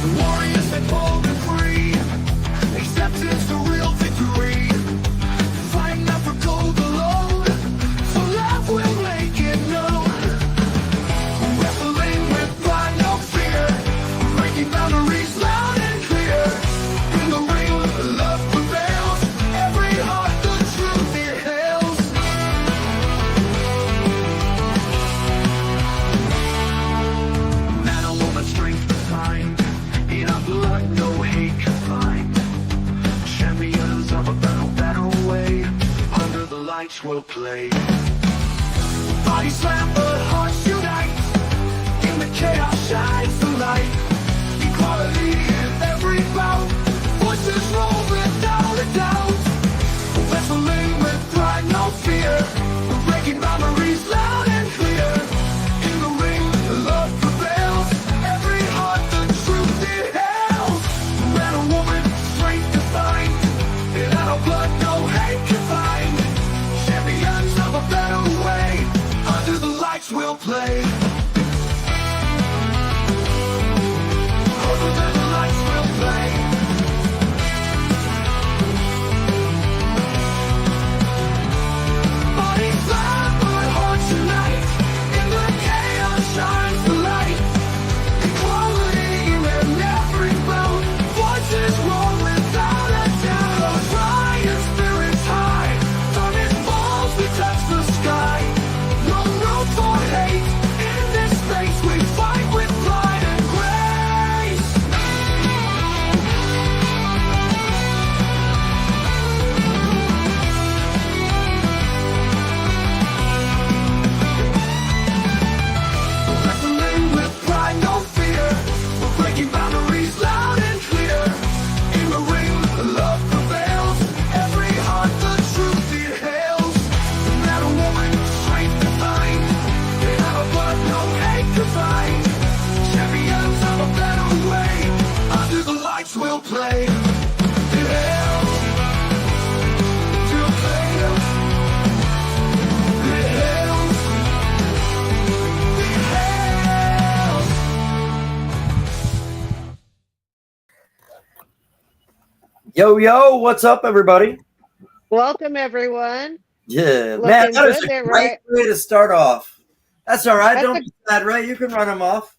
Warriors that bold and free. Acceptance the real victory. Fighting not for gold alone. So love will make it known. Wrestling with pride, no fear. Breaking boundaries loud and clear. In the ring, love prevails. Every heart the truth it hails. Man or woman, strength defined. In our blood, no hate can find. Champions of a battle way. Under the lights we'll play. Body slam, but hearts unite. In the chaos shines the light. Equality in every bout. Voices roll without a doubt. Wrestling with pride, no fear. Breaking boundaries loud and clear. In the ring, love prevails. Every heart, the truth it hails. Man or woman, strength defined. In our blood, no hate can find. Champions of a better way. Under the lights we'll play. Under the lights we'll play. Body slam, but hearts unite. In the chaos shines the light. Equality in every bout. Voices roar without a doubt. Flying spirits high. Darkness falls, we touch the sky. No room for hate. In this space we fight with pride and grace. Wrestling with pride, no fear. We're breaking boundaries loud and clear. In the ring, love prevails. Every heart, the truth it hails. Man or woman, strength defined. In our blood, no hate can find. Champions of a better way. Under the lights we'll play. It hails. To fail. It hails. It hails. Yo, yo, what's up, everybody? Welcome, everyone. Yeah, Looking man, that is good a there, great Ray. way to start off. That's all right. That's Don't a- be sad, Ray. You can run them off.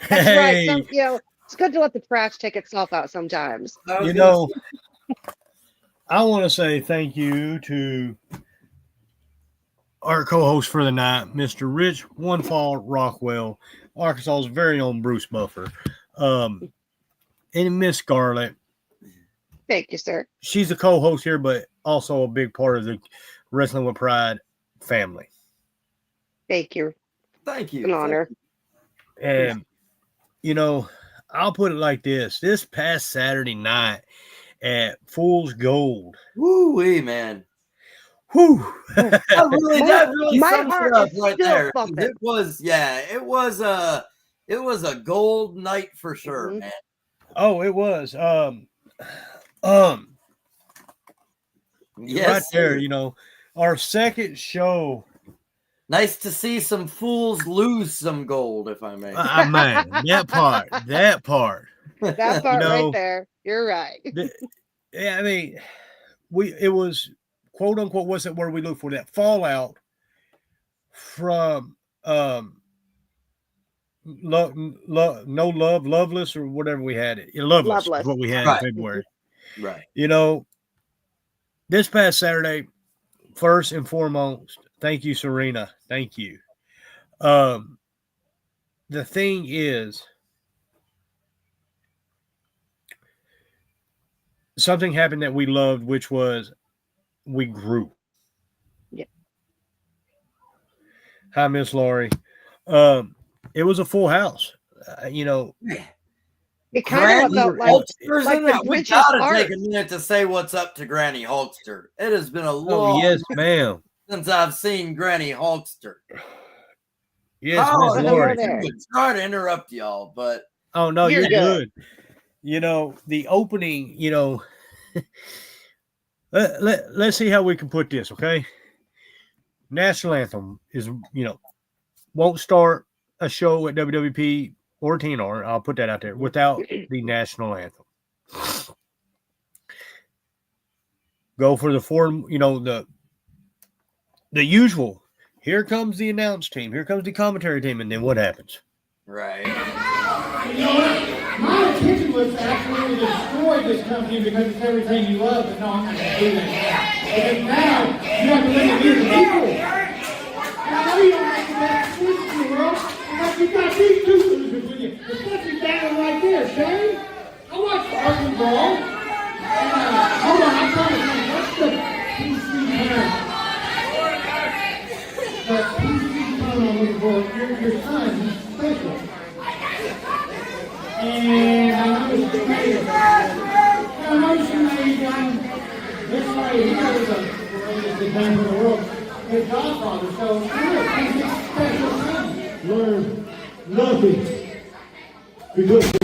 That's Hey, right. It's good to let the trash take itself out sometimes. I was you gonna know, I want to say thank you to our co-host for the night, Mr. Ric Rockwell, Arkansas's very own Bruce Buffer, and Miss Scarlett. Thank you, sir. She's a co-host here, but also a big part of the Wrestling with Pride family. Thank you. Thank you. An honor. And I'll put it like this: this past Saturday night at Fool's Gold, Woo-wee, man. whew, That really My sums heart it up is right still there. thumping. It was a gold night for sure, Mhm. man. oh, it was. Yes, right there, sir. our second show. Nice to see some fools lose some gold, if I may. Man, that part. That part know, right there. You're right. Yeah, I mean, it was quote unquote wasn't where we looked for that fallout from loveless or whatever we had it. Loveless is what we had Right. in February. Right. This past Saturday, first and foremost, thank you, Serena. Thank you. The thing is, something happened that we loved, which was we grew. Yeah. Hi, Miss Laurie. It was a full house. It kind of felt like the We Bridges gotta art. take a minute to say what's up to Granny Hulkster. It has been a long yes, ma'am. since I've seen Granny Hulkster. Yes, Oh, Miss hello Laurie. there. Sorry to interrupt y'all, but Oh no, You're you're good. The opening. Let's see how we can put this. Okay, national anthem is won't start a show at WWP or TNR, I'll put that out there, without the national anthem. Go for the the usual. Here comes the announce team. Here comes the commentary team. And then what happens? Right. You know what? My intention was to actually destroy this company because it's everything you love, but no, I'm not going to do that. Because now, you have to let it be the people. And I know you don't make the best decisions in the world, but you've got these two losers with you. Especially that one right there, Shane. I watched the Arkansas Brawl. Hold on, I'm trying to think. What's the PC term? The PC term I'm looking for. Your son, he's special. And I noticed you made this way, he was the greatest example in the world, his godfather, so he's a special son. Learn nothing. Because for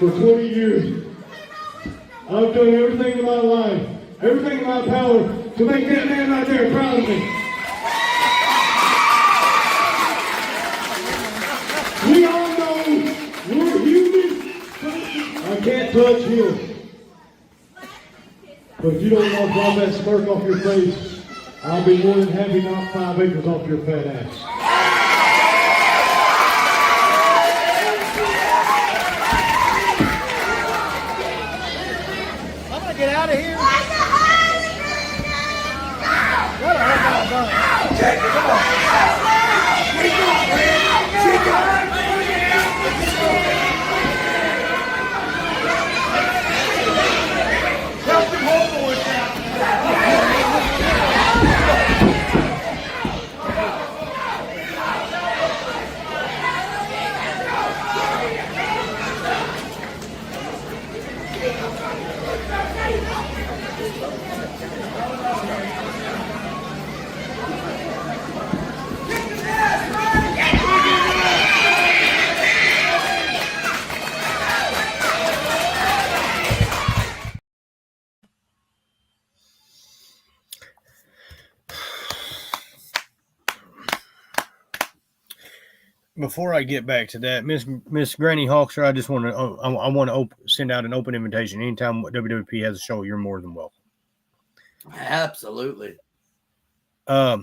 20 years, I've done everything in my life, everything in my power to make that man right there proud of me. We all know we're human. I can't touch him. But if you don't knock off that smirk off your face, I'll be more than happy to knock 5 acres off your fat ass. I'm going to get out of here. Before I get back to that, Miss Granny Hawkster, I just want to I want to send out an open invitation. Anytime WWP has a show, you're more than welcome. Absolutely. I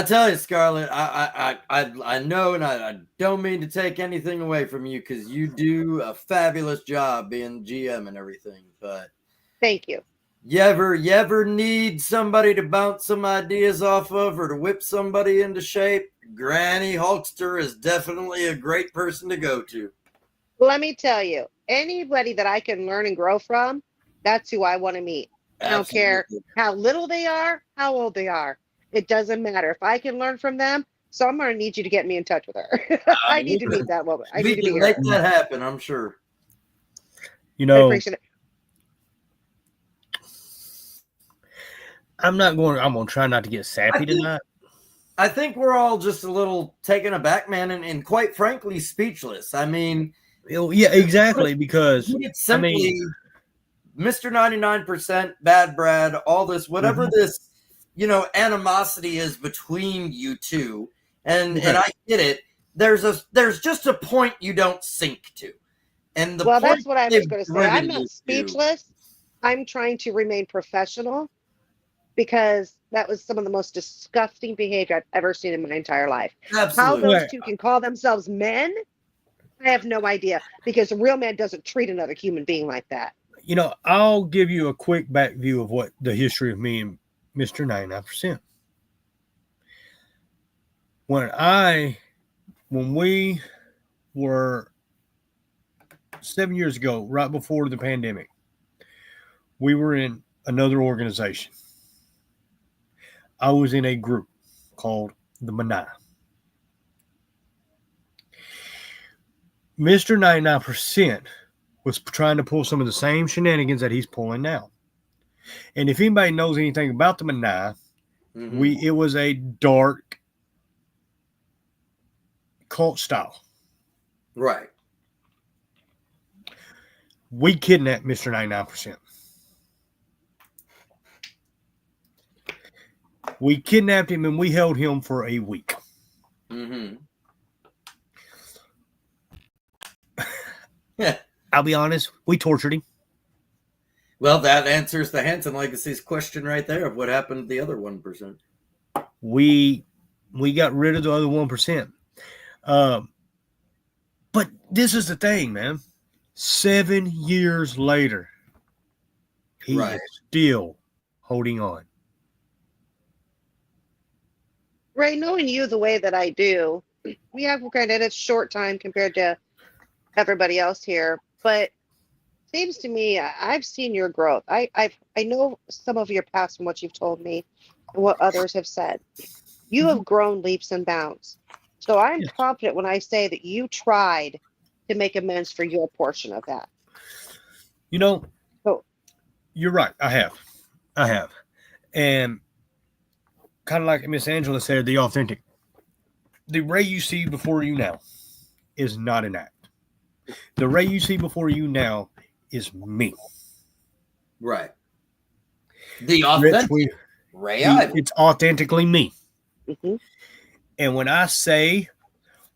tell you, Scarlett, I know, and I don't mean to take anything away from you because you do a fabulous job being GM and everything. But Thank you. you ever need somebody to bounce some ideas off of or to whip somebody into shape? Granny Hulkster is definitely a great person to go to. Let me tell you, anybody that I can learn and grow from, that's who I want to meet. I don't care how little they are, how old they are. It doesn't matter. If I can learn from them, so I'm going to need you to get me in touch with her. I need to meet that woman. I need to can meet make her. that happen, I'm sure. You I know, appreciate it. I'm going to try not to get sappy tonight. I think we're all just a little taken aback, man, and quite frankly, speechless. I mean, yeah, exactly. Because it's simply Mr. 99%, Bad Brad, all this, whatever this, animosity is between you two, and I get it. There's just a point you don't sink to, and the Well, point that's what I was they've going to say. driven I'm you not speechless. I'm trying to remain professional because that was some of the most disgusting behavior I've ever seen in my entire life. to. Absolutely. How those two can call themselves men, I have no idea, because a real man doesn't treat another human being like that. I'll give you a quick back view of what the history of me and Mr. 99%. When we were 7 years ago, right before the pandemic, we were in another organization. I was in a group called the Manai. Mr. 99% was trying to pull some of the same shenanigans that he's pulling now. And if anybody knows anything about the Manai, it was a dark cult style. Right. We kidnapped Mr. 99%. We kidnapped him and we held him for a week. Mm-hmm. Yeah. I'll be honest, we tortured him. Well, that answers the Hanson Legacy's question right there of what happened to the other 1%. We got rid of the other 1%. But this is the thing, man. 7 years later, he Right. is still holding on. Ray, knowing you the way that I do, we have, granted, it's short time compared to everybody else here, but seems to me I've seen your growth. I know some of your past from what you've told me and what others have said. You have grown leaps and bounds. So I'm Yes. confident when I say that you tried to make amends for your portion of that. You know, So you're right. I have. And kind of like Miss Angela said, the authentic. The Ray you see before you now is not an act. The Ray you see before you now is me. Right. The Rich, authentic Ray Ivan. it's authentically me. mhm. And when I say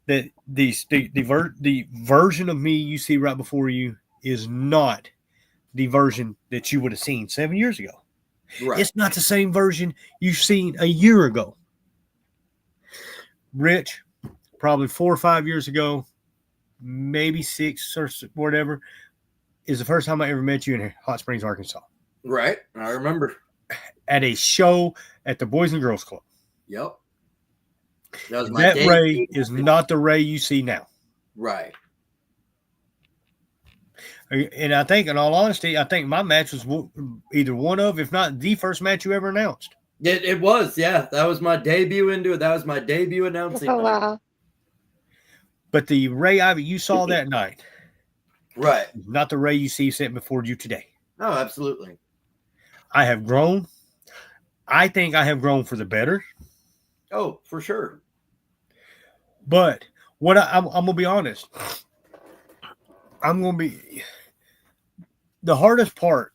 that the version of me you see right before you is not the version that you would have seen 7 years ago. Right. It's not the same version you've seen a year ago. Rich, probably 4 or 5 years ago, maybe 6 or whatever, is the first time I ever met you in Hot Springs, Arkansas, Right. I remember. at a show at the Boys and Girls Club. Yep. That was my That debut. Ray is not the Ray you see now. Right. And I think, in all honesty, I think my match was either one of, if not the first match you ever announced. It was, yeah. That was my debut into it. That was my debut announcing. Oh, wow. But the Ray Ivy you saw that night Right. is not the Ray you see sitting before you today. Oh, absolutely. I have grown. I think I have grown for the better. Oh, for sure. But what I'm going to be honest. I'm going to be the hardest part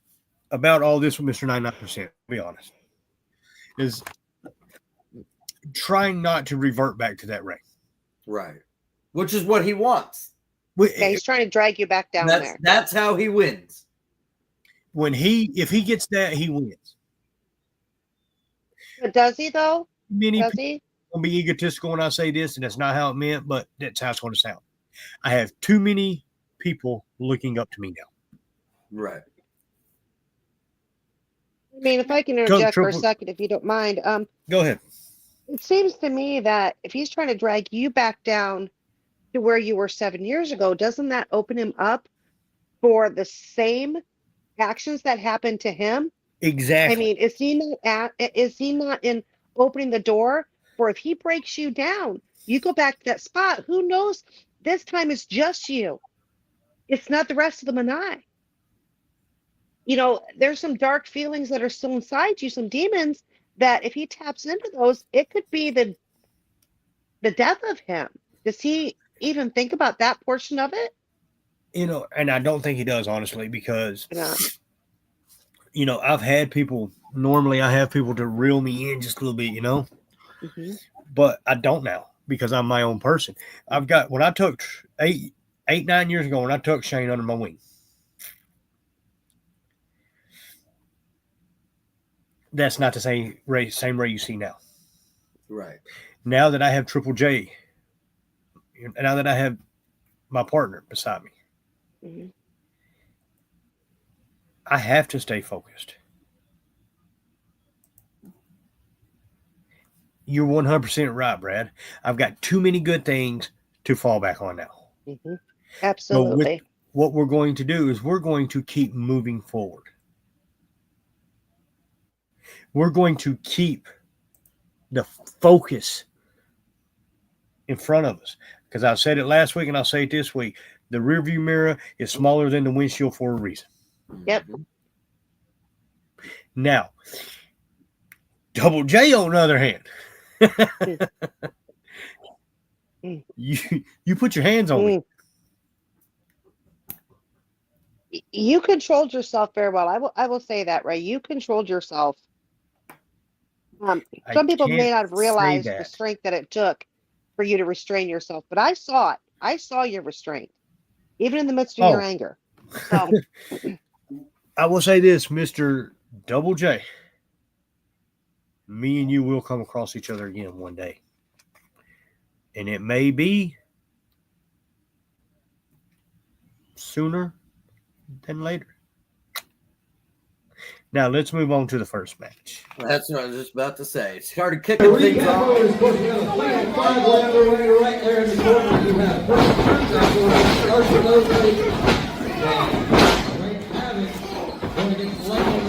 about all this with Mr. 99%, to be honest, is trying not to revert back to that Ray. Right. Which is what he wants. Yeah, he's trying to drag you back down there. That's how he wins. If he gets that, he wins. But does he, though? Many Does people he? will be egotistical when I say this, and that's not how it meant, but that's how it's going to sound. I have too many people looking up to me now. Right. I mean, if I can interject for a Triple- second, if you don't mind. Go ahead. It seems to me that if he's trying to drag you back down to where you were 7 years ago, doesn't that open him up for the same actions that happened to him? Exactly. I mean, is he not in opening the door for, if he breaks you down, you go back to that spot? Who knows? This time it's just you. It's not the rest of the Manai. You know, there's some dark feelings that are still inside you, some demons that if he taps into those, it could be the death of him. Does he even think about that portion of it? And I don't think he does, honestly, because, Yeah. I've had people, normally I have people to reel me in just a little bit, Mhm. but I don't now because I'm my own person. When I took 9 years ago, when I took Shane under my wing, that's not the same Ray you see now. Right. Now that I have Triple J, now that I have my partner beside me, Mhm. I have to stay focused. You're 100% right, Brad. I've got too many good things to fall back on now. Mhm. So Absolutely. what we're going to do is we're going to keep moving forward. We're going to keep the focus in front of us. Because I said it last week and I'll say it this week. The rearview mirror is smaller than the windshield for a reason. Yep. Now, Double J, on the other hand, you put your hands on me. You controlled yourself very well. I will say that, Ray. You controlled yourself. Some people may not have realized the strength that it took for you to restrain yourself, but I saw it. I saw your restraint. even in the midst of your Oh. anger. So, I will say this, Mr. Double J. Me and you will come across each other again one day. And it may be sooner than later. Now, let's move on to the first match. That's what I was just about to say. Started kicking things off. Of course, we have a fatal five-way underway right there in the corner. You have Great Havoc going against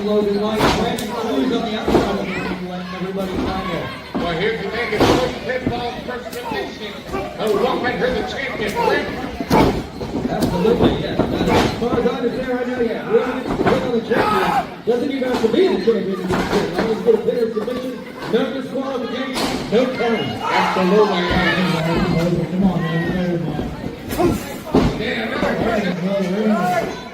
Logan White. Brandon Cruz on the outside of the ring, everybody find there. Well, here to make it first pinfall first submission. Robfther, the champion. Absolutely, yes. As far as I understand right now, yeah, whoever gets the champion doesn't even have to be the champion to be the champion. As long as you get a pinner submission, no disqualification, no count. Absolutely. Come on, man. Yeah, another person.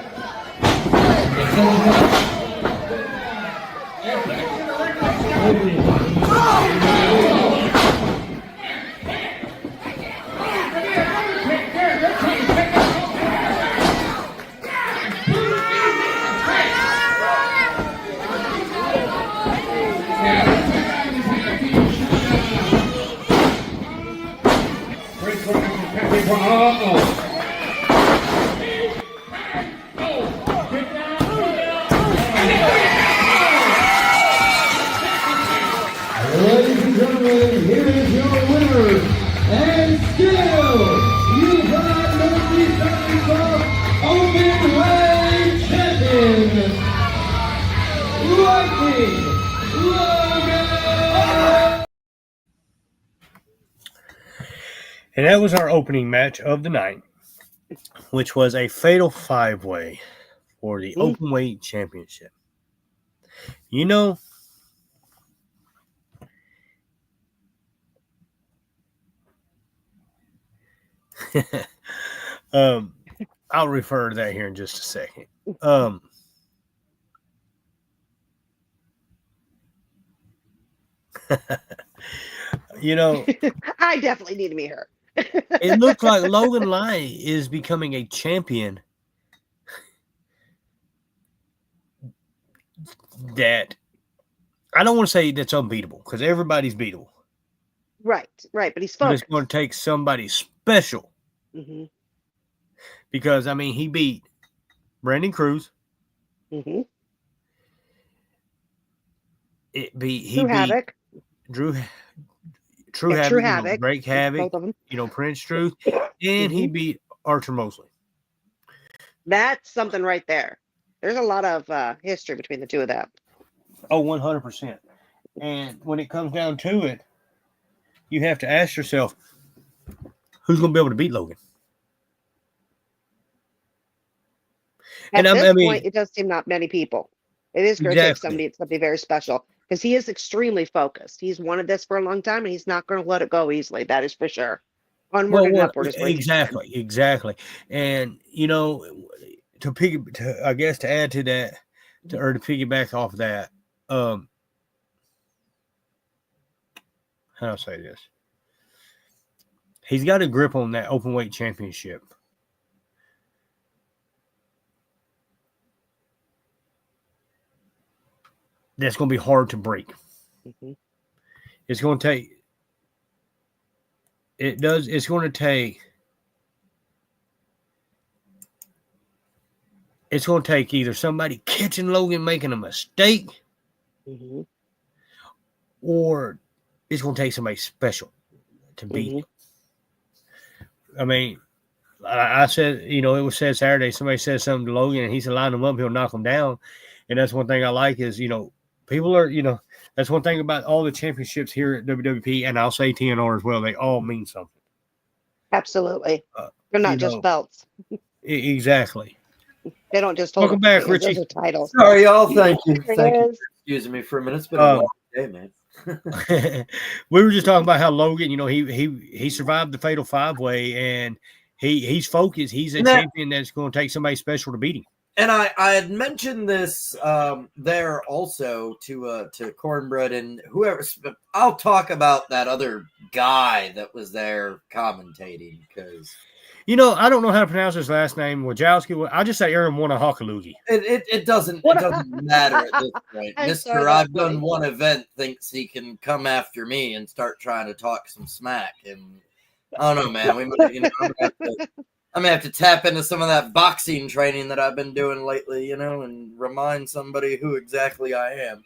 Ladies and gentlemen, here is your winner, and still, you got Northeast Arkansas Openweight Champion, Lightning Logan! And that was our opening match of the night, which was a fatal five-way for the Openweight Championship. You know, I'll refer to that here in just a second. You know, I definitely need to meet her. it looks like Logan Lai is becoming a champion that I don't want to say that's unbeatable because everybody's beatable. Right, but he's But focused. it's going to take somebody special Mm-hmm. because, I mean, he beat Brandon Cruz. Mm-hmm. He True beat Havoc. True Yeah, Havoc, True you know, Havoc. Break Both Havoc, of them. you know, Prince Truth, and he beat Archer Mosley. That's something right there. There's a lot of history between the two of them. Oh, 100%. And when it comes down to it, you have to ask yourself, who's going to be able to beat Logan? At And this point, it does seem not many people. It is going to take Exactly. somebody very special because he is extremely focused. He's wanted this for a long time, and he's not going to let it go easily. That is for sure. Onward and upward is where he's going. exactly. And you know, to add to that, or to piggyback off that, how do I say this? He's got a grip on that openweight championship. That's going to be hard to break. Mm-hmm. It's going to take. It's going to take. It's going to take either somebody catching Logan making a mistake, Mm-hmm. or it's going to take somebody special to beat him. I mean, I said, you know, it was said Saturday, somebody said something to Logan, and he said, line him up, he'll knock him down. And that's one thing I like is, you know, people are, you know, that's one thing about all the championships here at WWP, and I'll say TNR as well. They all mean something. Absolutely. They're not just belts. Exactly. They don't just hold Welcome back, fingers. Richie. Those are titles. Sorry, y'all. Thank you. There Thank it you is. for excusing me for a minute. It's been a long day, man. We were just talking about how Logan, you know, he survived the fatal five-way, and he's focused. He's a champion that's going to take somebody special to beat him. And I had mentioned this there also to Cornbread and whoever. I'll talk about that other guy that was there commentating because You know, I don't know how to pronounce his last name. Wojowski. I'll just say Aaron Wanahokalugi. It doesn't matter at this point. I'm Mr. sorry, I've that's funny. done one event thinks he can come after me and start trying to talk some smack. And I don't know, man. I'm gonna have to tap into some of that boxing training that I've been doing lately, and remind somebody who exactly I am.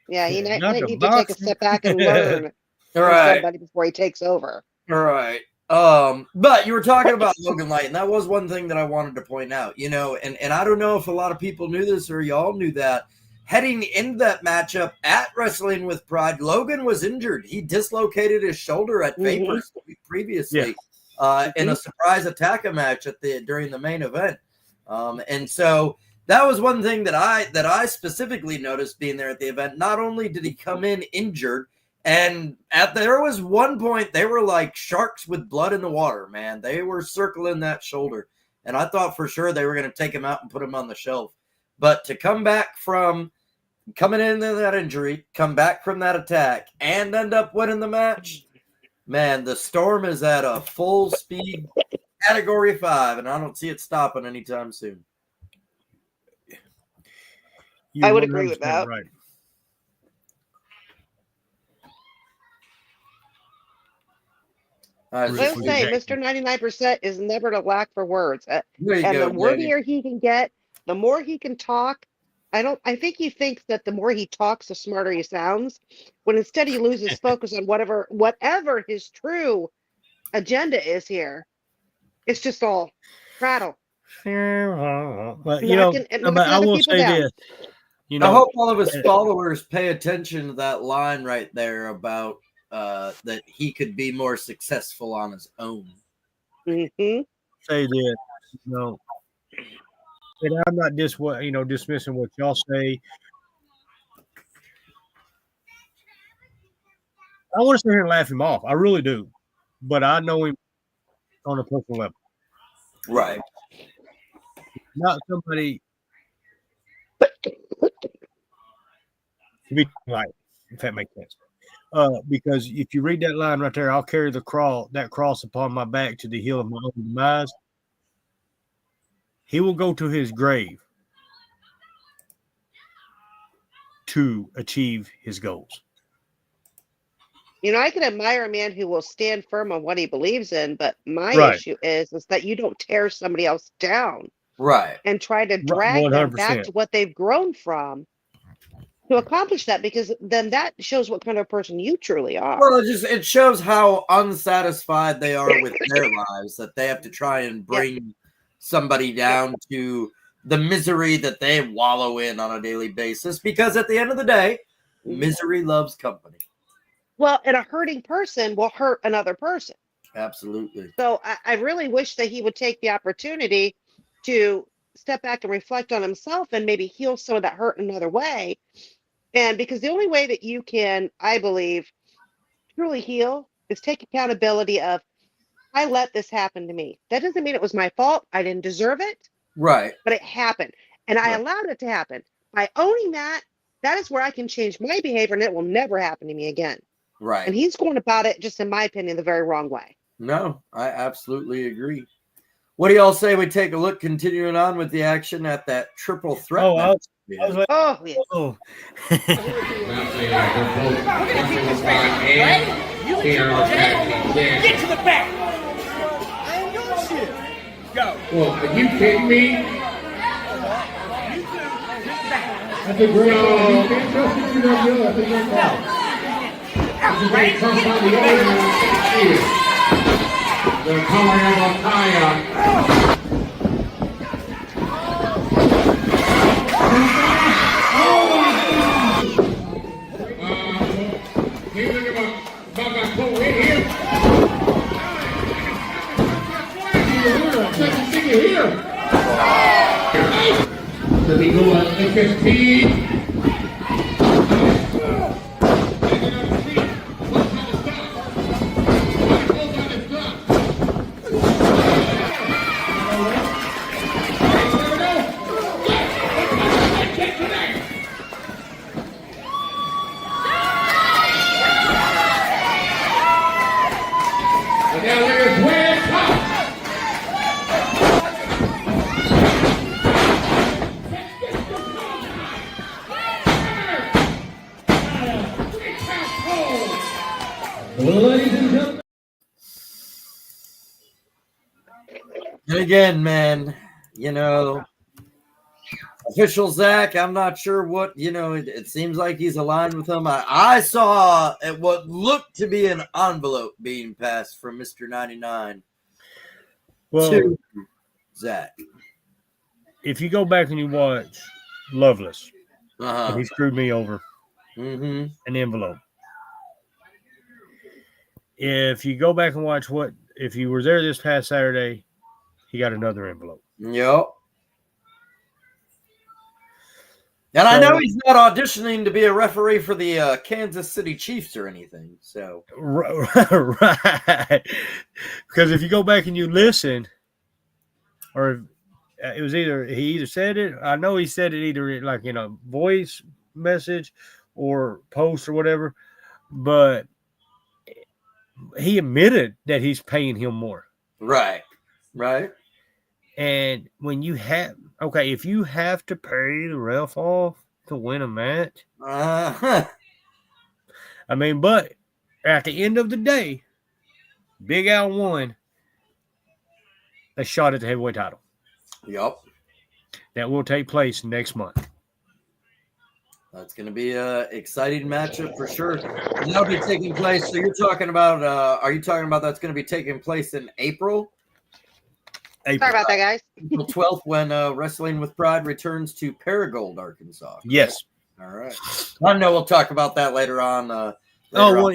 Yeah, he Not might the need to take a boxing. step back and learn All from right. somebody before he takes over. All right. But you were talking about Logan Light, and that was one thing that I wanted to point out, and I don't know if a lot of people knew this or y'all knew that. Heading into that matchup at Wrestling with Pride, Logan was injured. He dislocated his shoulder at Vapors previously in a surprise attacker match during the main event. And so that was one thing that I specifically noticed being there at the event. Not only did he come in injured, and there was one point they were like sharks with blood in the water, man. They were circling that shoulder, and I thought for sure they were going to take him out and put him on the shelf. But to come back from coming into that injury, come back from that attack, and end up winning the match, man, the Storm is at a full speed Category 5, and I don't see it stopping anytime soon. I would agree with that. Right. I was saying, Mr. 99% is never to lack for words. There you And go, the wordier he can get, the more he can talk. I think he thinks that the more he talks, the smarter he sounds. When instead he loses focus on whatever his true agenda is here. It's just all prattle. Well, Knocking I other will people say down. this. I hope all of his followers pay attention to that line right there about that he could be more successful on his own. Mm-hmm. Say this, and I'm not dismissing what y'all say. I want to sit here and laugh him off. I really do, but I know him on a personal level. Right. Not somebody to be like, if that makes sense. Because if you read that line right there, I'll carry that cross upon my back to the hill of my own demise. He will go to his grave to achieve his goals. I can admire a man who will stand firm on what he believes in, but my issue is that you don't tear somebody else down. Right. And try to drag them back to what they've grown from to accomplish that, because then that shows what kind of person you truly are. Well, it shows how unsatisfied they are with their lives, that they have to try and bring somebody down to the misery that they wallow in on a daily basis, because at the end of the day, misery loves company. Well, and a hurting person will hurt another person. Absolutely. So I really wish that he would take the opportunity to step back and reflect on himself and maybe heal some of that hurt in another way. And because the only way that you can, I believe, truly heal is take accountability of, I let this happen to me. That doesn't mean it was my fault. I didn't deserve it. Right. But it happened. And I allowed it to happen. By owning that is where I can change my behavior and it will never happen to me again. Right. And he's going about it, just in my opinion, the very wrong way. No, I absolutely agree. What do y'all say we take a look, continuing on with the action at that triple threat? I was like, Oh, yeah. oh. Get to the back! I ain't doing shit. Go. Well, are you kidding me? That's a great one. You can't trust what you don't know. I think that's right. Right? Come by the other here. The color of a tire. Does he go at 15? And again, man, you know, official Zach, I'm not sure what, you know, it seems like he's aligned with him. I saw what looked to be an envelope being passed from Mr. 99 Well, to Zach. if you go back and you watch Loveless, Uh-huh. and he screwed me over Mm-hmm. an envelope. If you go back and watch if you were there this past Saturday, he got another envelope. Yep. And I know he's not auditioning to be a referee for the Kansas City Chiefs or anything. So Right. Because if you go back and you listen, or it was he either said it, I know he said it either like in a voice message or post or whatever, but he admitted that he's paying him more. right. And when you if you have to pay the ref off to win a match, Uh-huh. I mean, but at the end of the day, Big Al won a shot at the heavyweight title. Yep. That will take place next month. That's going to be an exciting matchup for sure. And that'll be taking place. So you're talking about, are you talking about that's going to be taking place in April? Sorry about that, guys. April 12th when Wrestling with Pride returns to Paragould, Arkansas. Yes. All right. I know we'll talk about that later on.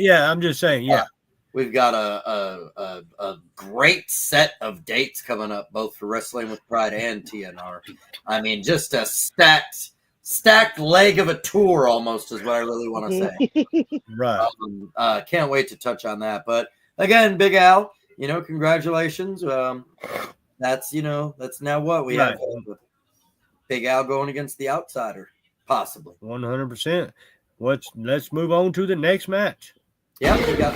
Yeah, I'm just saying, yeah. We've got a great set of dates coming up, both for Wrestling with Pride and TNR. I mean, just a stacked leg of a tour almost is what I really want to say. Right. Can't wait to touch on that. But again, Big Al, you know, congratulations. That's now what we have. Big Al going against the outsider, possibly. 100%. Let's move on to the next match. Yeah, we got.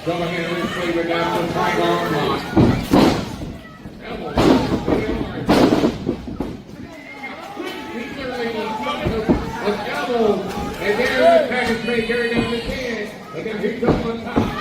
Go ahead and receive it down to the right arm. And there the package may carry down the 10. And then here comes on top.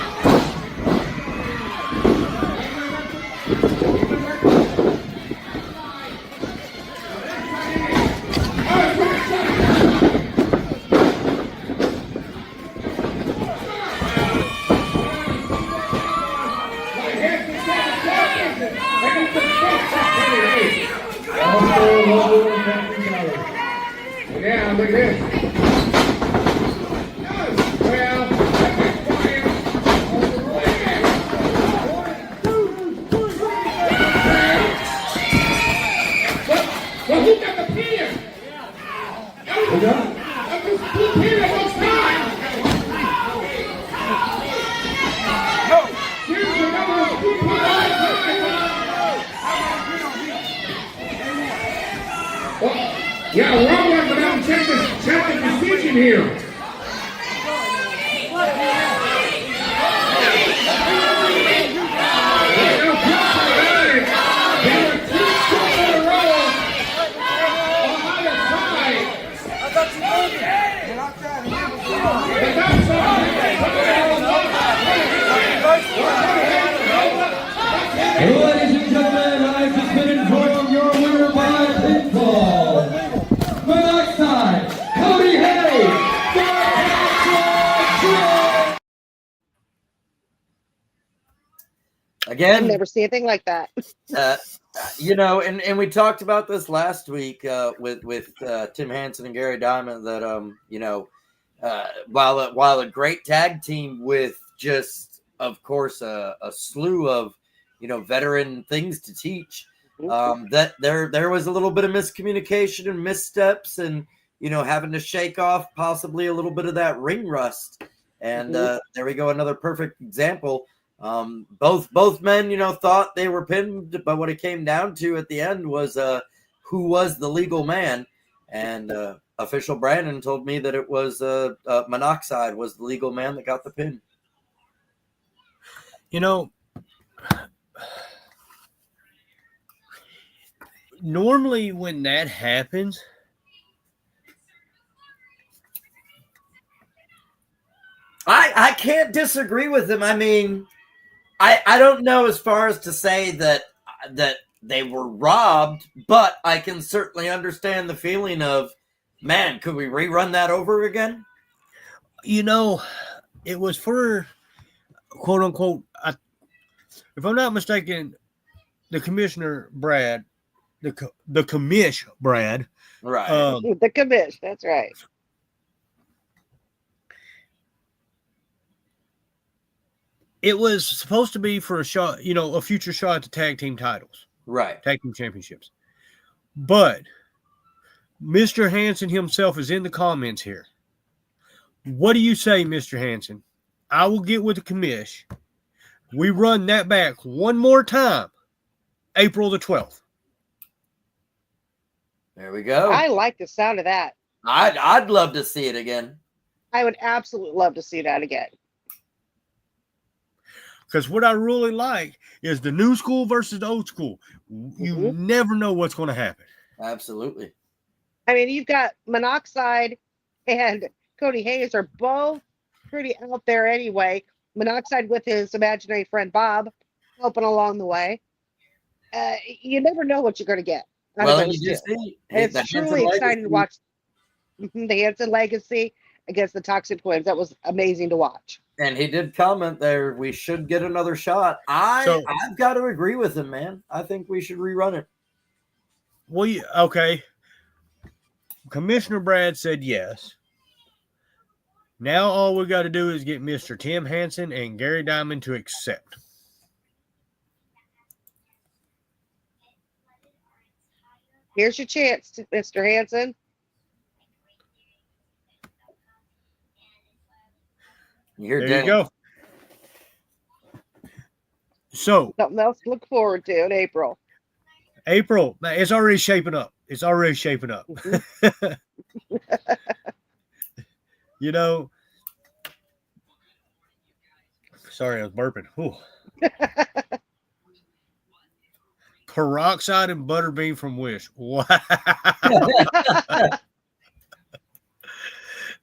Yeah, look at this. Well, who got the pin? Who got it? Who pinned it on time? No. Here's the number of who pinned it on time. Well, yeah, we're all going to check the decision here. Ladies and gentlemen, I've just been informed your winner by pinfall. Monoxide, Cody Hayes. Again, I've never seen anything like that. you know, and we talked about this last week with Tim Hansen and Gary Diamond that you know, while a great tag team with just of course a slew of veteran things to teach, that there was a little bit of miscommunication and missteps and having to shake off possibly a little bit of that ring rust, and there we go, another perfect example. Both men thought they were pinned, but what it came down to at the end was who was the legal man, and official Brandon told me that it was Monoxide was the legal man that got the pin. Normally when that happens, I can't disagree with him. I mean, I don't know as far as to say that they were robbed, but I can certainly understand the feeling of, man, could we rerun that over again? You know, it was for quote unquote. If I'm not mistaken, the commissioner Brad, the commish Brad, Right. The commish. That's right. It was supposed to be for a shot, a future shot at the tag team titles, Right. tag team championships. But Mr. Hansen himself is in the comments here. What do you say, Mr. Hansen? I will get with the commish. We run that back one more time, April the 12th. There we go. I like the sound of that. I'd love to see it again. I would absolutely love to see that again. Because what I really like is the new school versus the old school. You never know what's going to happen. Absolutely. I mean, you've got Monoxide and Cody Hayes are both pretty out there anyway. Monoxide with his imaginary friend Bob helping along the way. You never know what you're going to get. Well, you just see. It's truly exciting to watch the Hansen Legacy against the Toxic Twins. That was amazing to watch. And he did comment there, we should get another shot. I've got to agree with him, man. I think we should rerun it. Well, okay. Commissioner Brad said yes. Now all we got to do is get Mr. Tim Hansen and Gary Diamond to accept. Here's your chance, Mr. Hansen. There you go. So something else to look forward to in April. April, it's already shaping up. It's already shaping up. Sorry, I was burping. Peroxide and butterbean from Wish. Wow.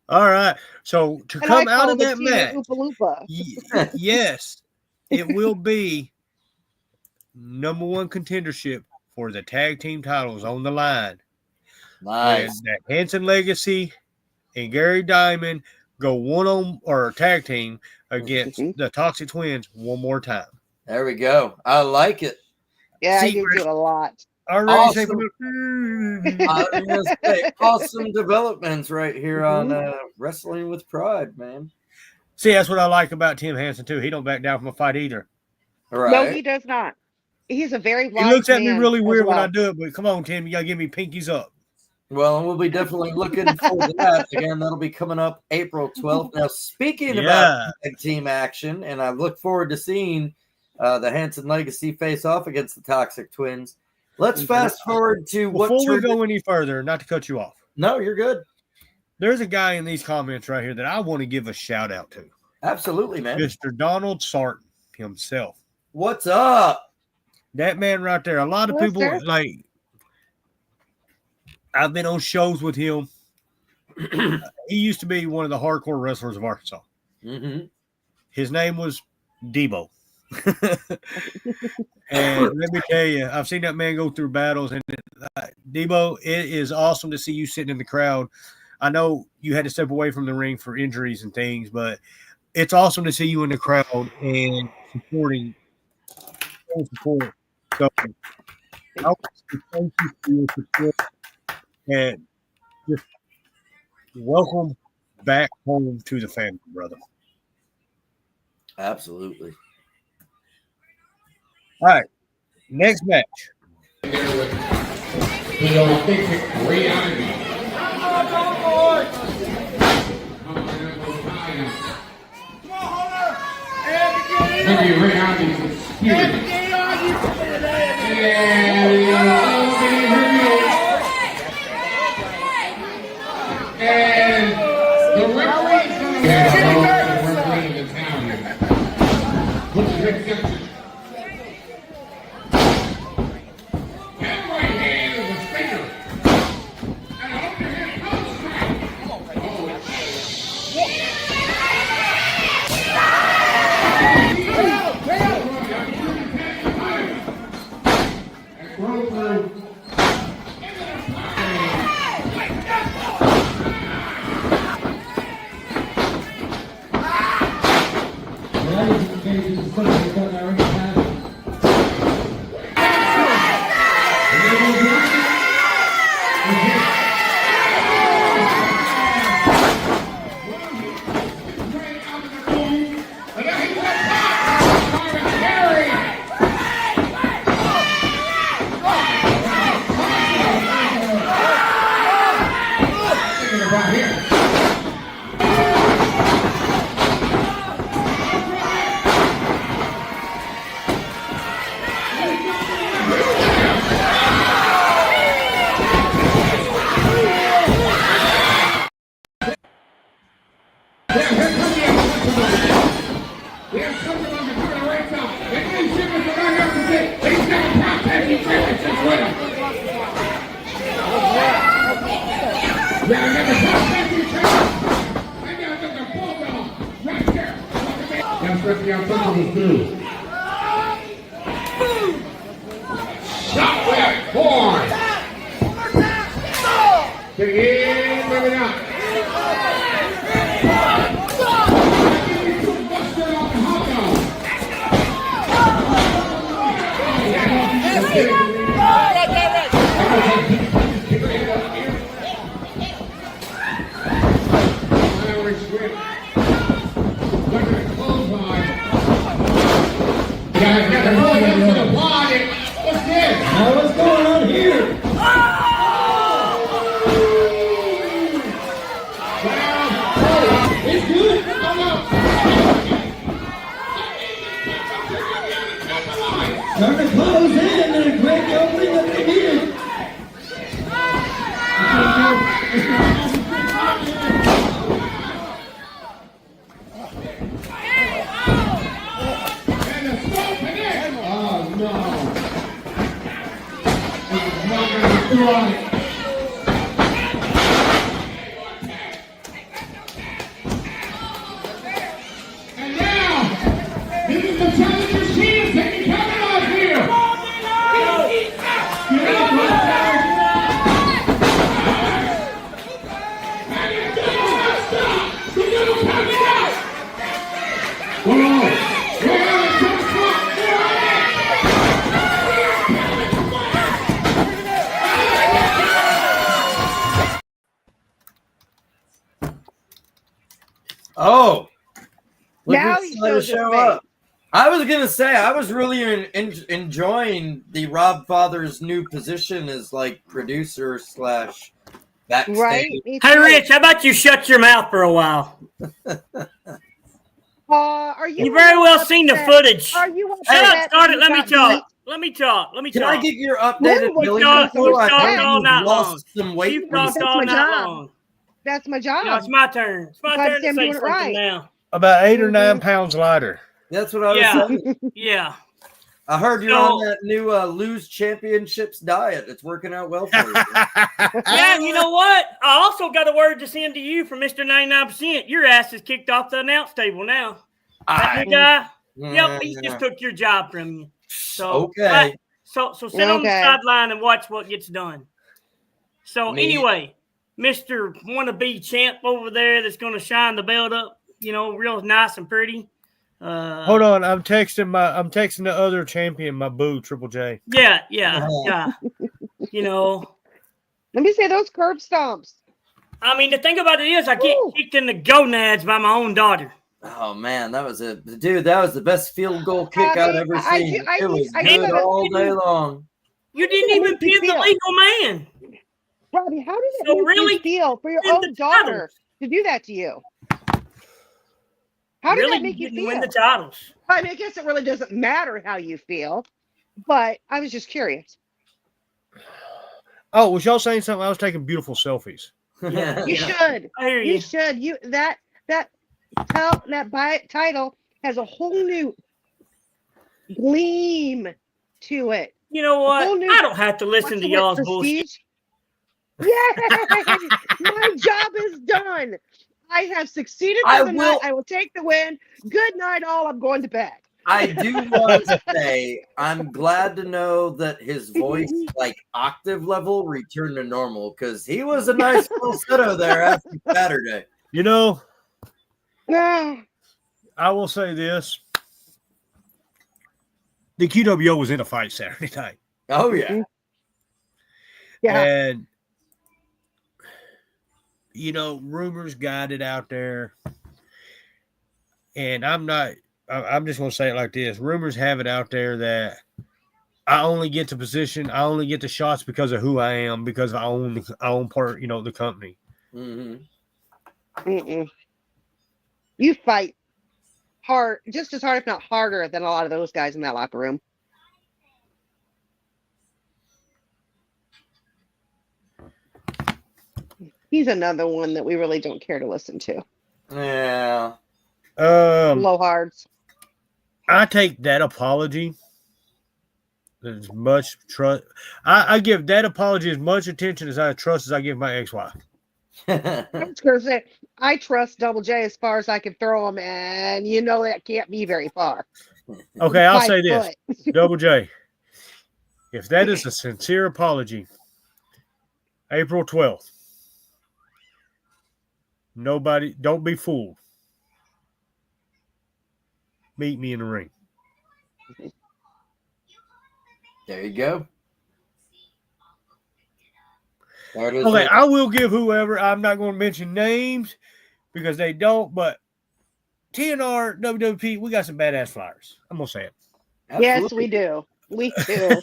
All right. So to come out of that match, yes, it will be number one contendership for the tag team titles on the line. Nice. And that Hansen Legacy and Gary Diamond go one-on or tag team against the Toxic Twins one more time. There we go. I like it. Yeah, I do it a lot. Awesome. Awesome developments right here on Wrestling with Pride, man. See, that's what I like about Tim Hansen too. He don't back down from a fight either. Right. No, he does not. He's a very wise He looks at me really weird well. when I do it, but come on, Tim, you gotta give me pinkies up. Well, we'll be definitely looking forward to that. Again, that'll be coming up April 12th. Now, speaking about tag team action, and I look forward to seeing the Hansen Legacy face off against the Toxic Twins. Let's fast forward to Before we go any further, not to cut you off. No, you're good. There's a guy in these comments right here that I want to give a shout out to. Absolutely, man. Mr. Donald Sarton himself. What's up? That man right there. A lot of people I've been on shows with him. He used to be one of the hardcore wrestlers of Arkansas. Mm-hmm. His name was Debo. And let me tell you, I've seen that man go through battles. And Debo, it is awesome to see you sitting in the crowd. I know you had to step away from the ring for injuries and things, but it's awesome to see you in the crowd and supporting. Support. So, I want to thank you for your support and just welcome back home to the family, brother. Absolutely. All right, next match. And the referee's going to referee in the town here. Which is Rick Simpson. And right hand is a speaker. And I hope your hand comes straight. To him, maybe not. Mustard on the hot dog. Irish whip. Look at the clothesline. Yeah, got the roll up to the body. What's this? Now what's going on here? It's good. Oh no. Starting to close in and a great opening that they needed. And the stop again. Oh no. This is not going to be too long. And now, this is the challenger's chance. They can capitalize here. Get up, Robfther. And it doesn't stop. The little coming out. Whoa. We're on the top spot. They're on it. Oh, look Now who's he starting to shows his show face. up. I was gonna say I was really enjoying the Robfther's new position as like producer slash backstage. Right? Me Hey, too. Rich, how about you shut your mouth for a while? Are you? You very well seen the upset? footage. Are you Shut upset up, that Scarlett. you Let me got talk. Let me talk. Let me Can talk. I get your updated Well, billing talked- info? we've I talked heard all you've night lost some weight. You've talked That's all my night job. long. That's my job. No, it's my turn. It's my Glad turn to Sam say doing it something right. now. About 8 or 9 pounds lighter. That's what I was Yeah. saying. Yeah. I heard you're So- on that new lose championships diet. It's working out well for you. Yeah, you know what? I also got a word to send to you from Mr. 99%. Your ass is kicked off the announce table now. That new guy? Yep, he just took your job from you. So Okay. So sit on the Okay. sideline and watch what gets done. So Me- anyway, Mr. Wannabe champ over there that's going to shine the belt up, real nice and pretty. Hold on, I'm texting the other champion, my boo, Triple J. Yeah. Let me say those curb stomps. I mean, the thing about it is I get Woo. kicked in the gonads by my own daughter. Oh man, that was dude. That was the best field goal kick I'd ever seen. It was I good gotta- all day long. You didn't How even did you pin the feel? legal man. Robbie, how did it So make really, you feel for your win own the daughter titles. to do that to you? How did Really that make you didn't feel? win the titles. I mean, I guess it really doesn't matter how you feel, but I was just curious. Oh, was y'all saying something? I was taking beautiful selfies. Yeah. You should. I hear You you. should. That title has a whole new gleam to it. You know what? whole new- I don't have to listen What's to the word? y'all's bullshit. Prestige? Yay! My job is done. I have succeeded for the night. I will take the win. Good night, all. I'm going to bed. I do want to say I'm glad to know that his voice, like octave level, returned to normal because he was a nice falsetto there after Saturday. You know, Ah, I will say this. The QWO was in a fight Saturday night. Oh yeah, yeah. And, rumors got it out there. And I'm just going to say it like this. Rumors have it out there that I only get the position, I only get the shots because of who I am, because I own part, the company. mm-hmm. Mm-mm. You fight hard, just as hard, if not harder, than a lot of those guys in that locker room. He's another one that we really don't care to listen to. Yeah. Low hards. I take that apology as much trust. I give that apology as much attention as I give my ex-wife. I was going to say, I trust Double J as far as I can throw him, and that can't be very far. Okay, I'll 5 say this. foot. Double J, if that is a sincere apology, April 12th, Nobody, don't be fooled. Meet me in the ring. There you go. There it is. Okay, I will give whoever, I'm not going to mention names because they don't, but TNR, WWP, we got some badass flyers. I'm going to say it. Yes, we do. We do.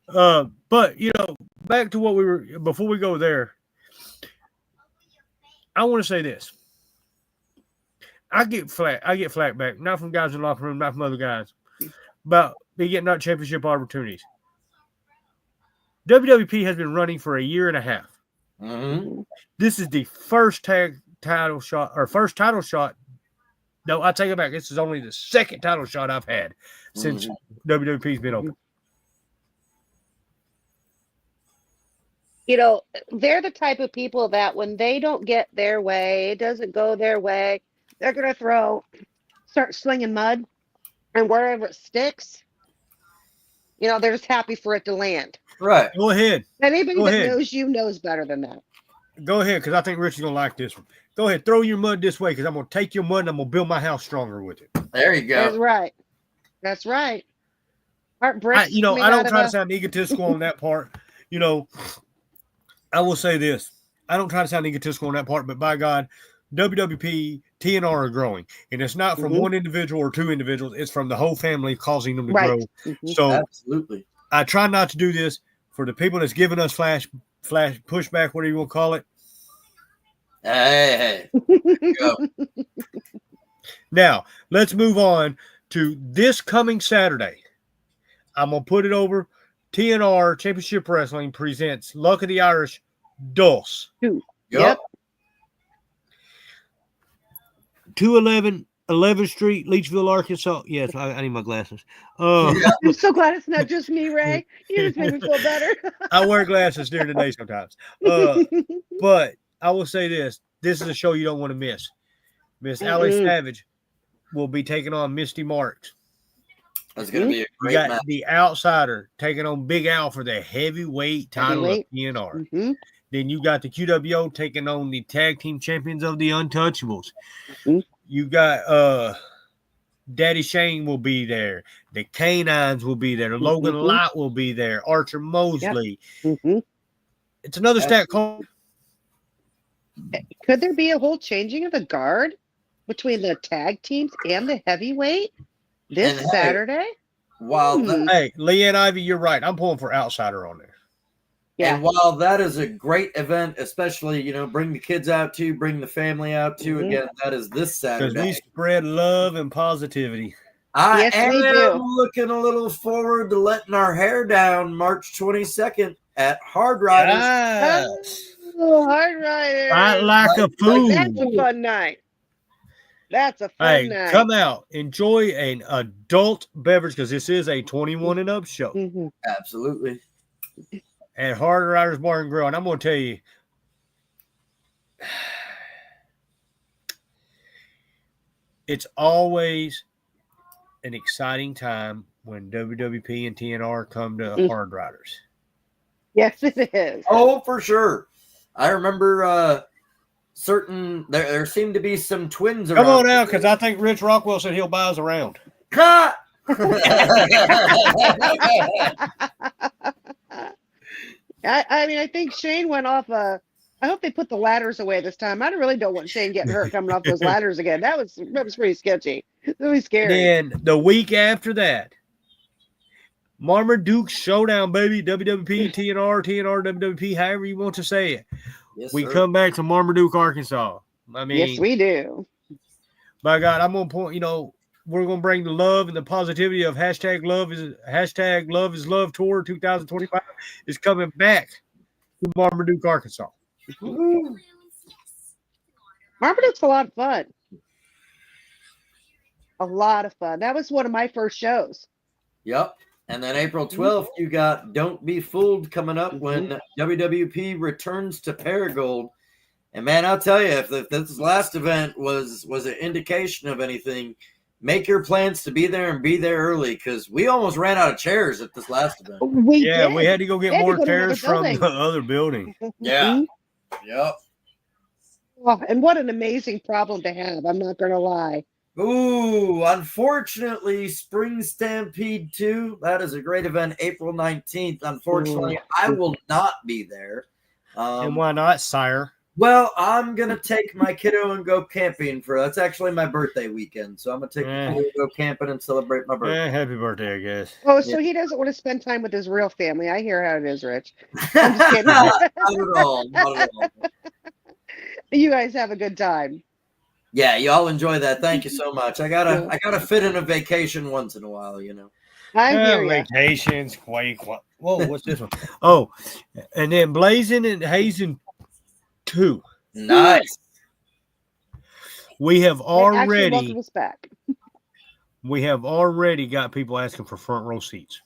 But, back to what we were, before we go there, I want to say this. I get flack back, not from guys in the locker room, not from other guys, about they getting not championship opportunities. WWP has been running for a year and a half. Mm-hmm. This is the first title shot. No, I take it back. This is only the second title shot I've had since WWP's been open. They're the type of people that when they don't get their way, it doesn't go their way, they're going to start slinging mud, and wherever it sticks, they're just happy for it to land. Right. Go ahead. Anybody that knows you knows better than that. Go ahead, because I think Rich is going to like this one. Go ahead, throw your mud this way, because I'm going to take your mud and I'm going to build my house stronger with it. There you go. That's right. That's right. I don't try to sound egotistical on that part. I will say this. I don't try to sound egotistical on that part, but by God, WWP, TNR are growing. And it's not from one individual or two individuals. It's from the whole family causing them to grow. So absolutely. I try not to do this for the people that's giving us flash pushback, whatever you want to call it. Hey. Go. Now, let's move on to this coming Saturday. I'm going to put it over. TNR Championship Wrestling presents Luck of the Irish Dulce. Yep. 211 11th Street, Leechville, Arkansas. Yes, I need my glasses. I'm so glad it's not just me, Ray. You just made me feel better. I wear glasses during the day sometimes. But I will say this. This is a show you don't want to miss. Miss Allie Savage will be taking on Misty Marks. That's going to be a great match. match. The Outsider taking on Big Al for the heavyweight title of TNR. Then you got the QWO taking on the tag team champions of the Untouchables. You got Daddy Shane will be there. The Canines will be there. Logan Light will be there. Archer Mosley. It's another stack call. Could there be a whole changing of the guard between the tag teams and the heavyweight this Saturday? Hey, Leanne Ivy, you're right. I'm pulling for Outsider on there. Yeah. And while that is a great event, especially, bring the kids out too, bring the family out too. Again, that is this Saturday. Because we spread love and positivity. I am looking a little forward to letting our hair down March 22nd at Hard Riders. Yes. Oh, Hard Riders. Fight like a fool. That's a fun night. That's a fun night. Come out. Enjoy an adult beverage because this is a 21 and up show. Absolutely. At Hard Riders Bar and Grill. And I'm going to tell you, it's always an exciting time when WWP and TNR come to Hard Riders. Yes, it is. Oh, for sure. I remember there seemed to be some twins around. Come on out, because I think Ric Rockwell said he'll buy us around. Cut! I think Shane went off. I hope they put the ladders away this time. I really don't want Shane getting hurt coming off those ladders again. That was pretty sketchy. Really scary. Then the week after that, Marmaduke Showdown, baby. WWP, TNR, WWP, however you want to say it. Yes, we come back to Marmaduke, Arkansas. Yes, we do. By God, I'm going to point, we're going to bring the love and the positivity of hashtag Love is Love Tour 2025 is coming back to Marmaduke, Arkansas. Marmaduke's a lot of fun. A lot of fun. That was one of my first shows. Yep. And then April 12th, you got Don't Be Fooled coming up when WWP returns to Paragold. And man, I'll tell you, if this last event was an indication of anything, make your plans to be there and be there early, because we almost ran out of chairs at this last event. We had to go get more chairs from the other building. Yeah. Yep. Oh, and what an amazing problem to have. I'm not going to lie. Ooh, unfortunately, Spring Stampede 2, that is a great event, April 19th. Unfortunately, I will not be there. And why not, sire? Well, I'm going to take my kiddo and go camping that's actually my birthday weekend. So I'm going to take the kiddo and go camping and celebrate my birthday. Happy birthday, I guess. Oh, so he doesn't want to spend time with his real family. I hear how it is, Rich. I'm just kidding. Not at all. Not at all. You guys have a good time. Yeah, y'all enjoy that. Thank you so much. I gotta fit in a vacation once in a while, you know. I hear you. Vacations, Quake. Whoa, what's this one? Oh, and then Blazing and Hazing 2. Nice. We have Actually, welcome us back. We have already got people asking for front row seats.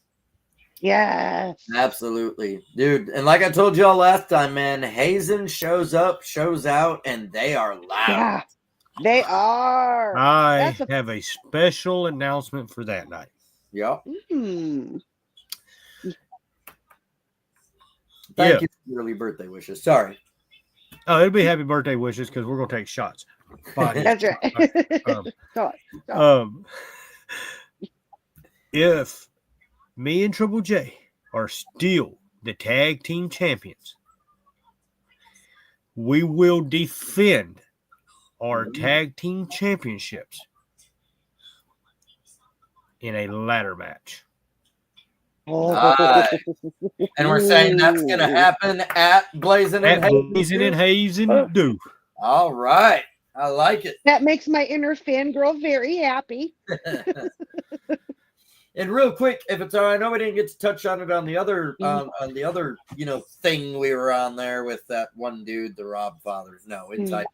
Yes. Absolutely. Dude, and like I told y'all last time, man, Hazen shows up, shows out, and they are loud. Yeah, they are. I have a special announcement for that night. Yep. Mm. Thank you for your early birthday wishes. Sorry. Oh, it'll be happy birthday wishes because we're going to take shots. That's right. If me and Triple J are still the tag team champions, we will defend our tag team championships in a ladder match. Nice. And we're saying that's going to happen at Blazing and Hazing. Blazing and Hazing 2. All right. I like it. That makes my inner fangirl very happy. And real quick, if it's all right, I know we didn't get to touch on it on the other, thing we were on there with that one dude, the Robfther. No, inside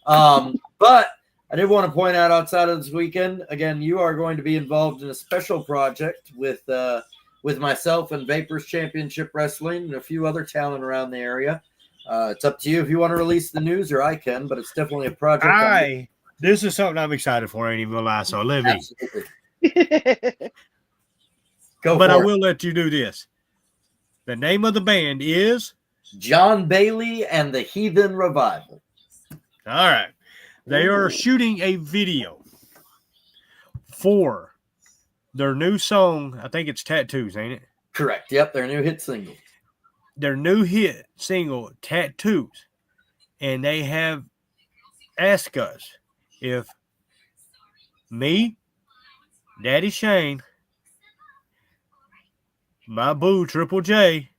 TNR. But I did want to point out outside of this weekend, again, you are going to be involved in a special project with myself and Vapors Championship Wrestling and a few other talent around the area. It's up to you if you want to release the news, or I can, but it's definitely a project. This is something I'm excited for. I ain't even gonna lie. So let me. But I will let you do this. The name of the band is John Bailey and the Heathen Revival. All right. They are shooting a video for their new song. I think it's Tattoos, ain't it? Correct. Yep, their new hit single. Their new hit single, Tattoos. And they have asked us if me, Daddy Shane, my boo Triple J,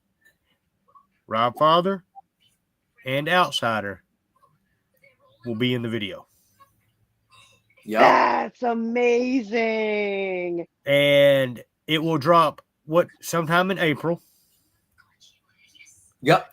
Robfther, and Outsider will be in the video. Yeah, that's amazing. And it will drop sometime in April. Yep.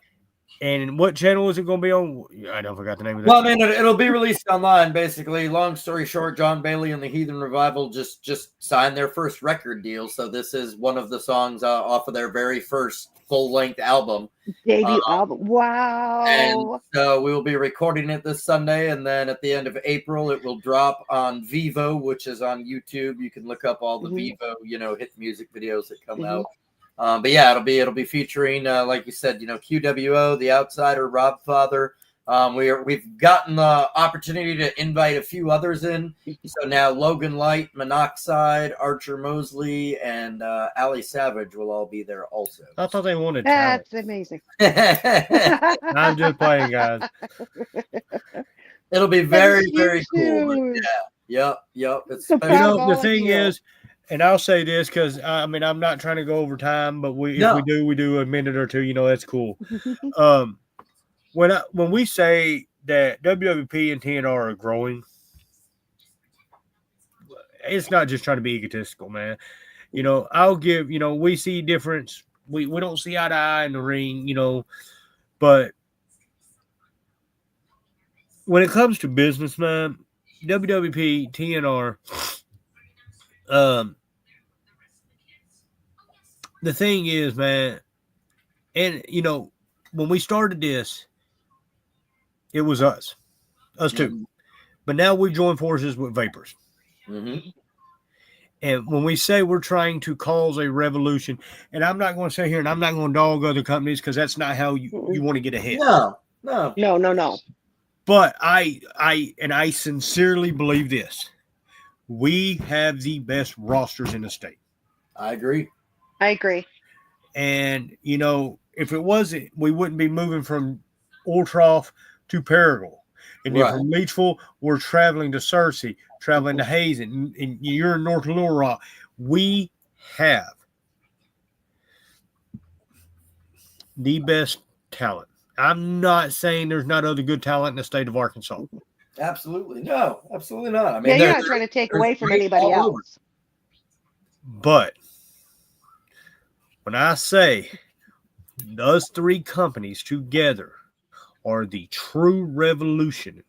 And what channel is it going to be on? I don't forgot the name of that. Well, I mean, it'll be released online, basically. Long story short, John Bailey and the Heathen Revival just signed their first record deal. So this is one of the songs off of their very first full-length album. Debut album. Wow. And so we will be recording it this Sunday. And then at the end of April, it will drop on Vivo, which is on YouTube. You can look up all the Vivo, hit music videos that come out. But yeah, it'll be featuring, like you said, QWO, The Outsider, Robfther. We've gotten the opportunity to invite a few others in. So now Logan Light, Monoxide, Archer Mosley, and Ali Savage will all be there also. I thought they wanted talent. That's amazing. I'm just playing, guys. It'll be very, very cool. Yeah. Yep. It's the thing is, and I'll say this because I'm not trying to go over time, but if we do a minute or two, that's cool. When we say that WWP and TNR are growing, it's not just trying to be egotistical, man. I'll give, we see difference. We don't see eye to eye in the ring, but when it comes to business, man, WWP, TNR, the thing is, man, and, when we started this, it was us two. But now we join forces with Vapors. Mm-hmm. And when we say we're trying to cause a revolution, and I'm not going to sit here and I'm not going to dog other companies because that's not how you want to get ahead. No. But But I sincerely believe this. We have the best rosters in the state. I agree. I agree. And, you know, if it wasn't, we wouldn't be moving from Ultroff to Paragould. And then Right. from Leechville, we're traveling to Searcy, traveling to Hazen, and you're in North Little Rock. We have the best talent. I'm not saying there's not other good talent in the state of Arkansas. Absolutely. No, absolutely not. I mean, Yeah, you're there- not trying to take there's away from great anybody all over. else. But when I say those three companies together are the true revolution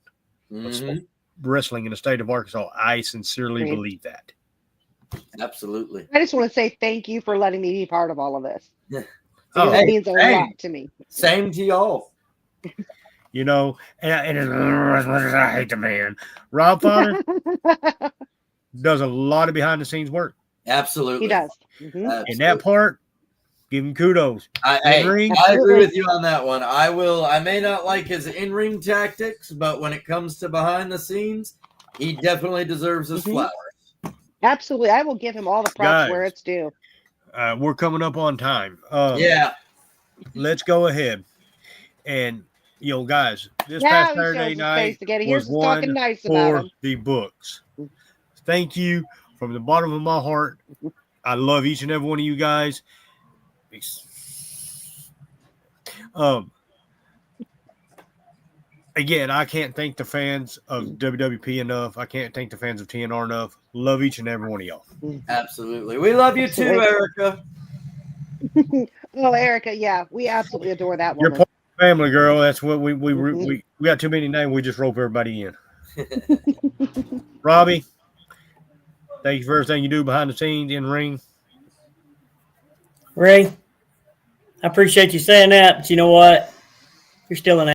Mhm. wrestling in the state of Arkansas, I sincerely Agreed. believe that. Absolutely. I just want to say thank you for letting me be part of all of this. Yeah. Because Oh, it means a hey. lot to me. Same to y'all. you know, and I hate the man. Robfther does a lot of behind the scenes work. Absolutely. He does. Mhm. In that part, give him kudos. Hey, In-ring, I agree Absolutely. with you on that one. I may not like his in-ring tactics, but when it comes to behind the scenes, he definitely deserves his Mhm. flowers. Absolutely. I will give him all the props where Guys. it's due. we're coming up on time. Yeah. Let's go ahead. And, you know, guys, this Now past he shows Saturday his night face again. was Here's talking one nice about for him. the books. Thank you from the bottom of my heart. I love each and every one of you guys. Again, I can't thank the fans of WWP enough. I can't thank the fans of TNR enough. Love each and every one of y'all. Absolutely. We love you too, Absolutely. Erica. Oh, Erica, yeah, we absolutely adore that You're woman. part of the family, girl. That's what we got too many names. We just rope everybody in. Robbie, thank you for everything you do behind the scenes, in ring. Ray, I appreciate you saying that, but you know what? You're still an